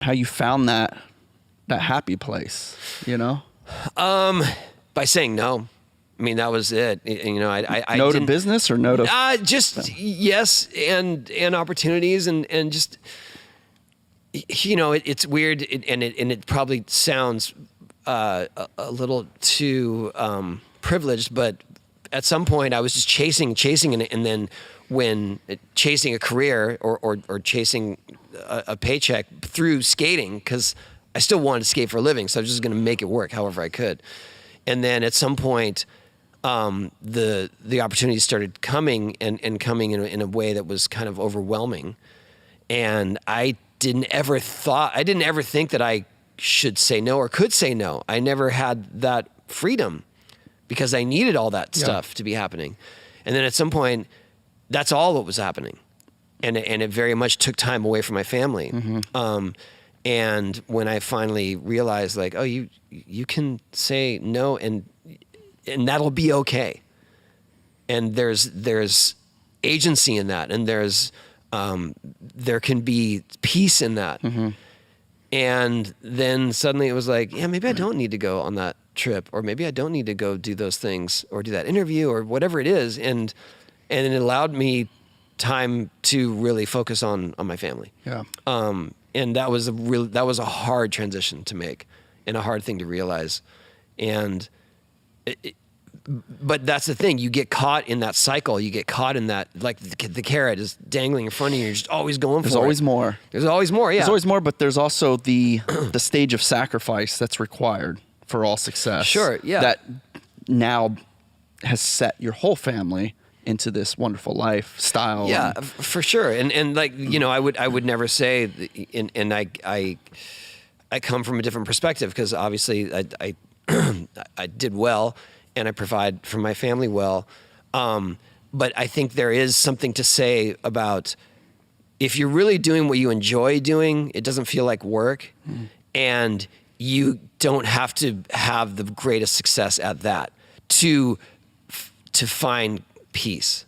how you found that happy place, you know? By saying no. I mean, that was it. You know, I No to didn't, business or no to... just yes, and opportunities and just, you know, it's weird and it probably sounds a little too privileged, but at some point I was just chasing and then when chasing a career or chasing a paycheck through skating, because I still wanted to skate for a living, so I was just going to make it work however I could. And then at some point, the opportunities started coming and coming in a way that was kind of overwhelming. And I didn't ever think that I should say no or could say no. I never had that freedom because I needed all that stuff to be happening. And then at some point, that's all what was happening. And it very much took time away from my family. And when I finally realized, like, oh, you can say no, and that'll be okay. And there's agency in that, and there can be peace in that. And then suddenly it was like, yeah, maybe I don't need to go on that trip, or maybe I don't need to go do those things or do that interview or whatever it is. And it allowed me time to really focus on my family. Yeah. And that was a hard transition to make and a hard thing to realize. And but that's the thing, you get caught in that cycle. You get caught in that, like the carrot is dangling in front of you. You're just always going for it. There's always more. There's always more, yeah. There's always more, but there's also the stage of sacrifice that's required for all success. Sure, yeah. That now has set your whole family into this wonderful lifestyle. Yeah, for sure. And like, you know, I would never say, and I come from a different perspective because obviously I I did well and I provide for my family well. But I think there is something to say about if you're really doing what you enjoy doing, it doesn't feel like work, and you don't have to have the greatest success at that to find peace.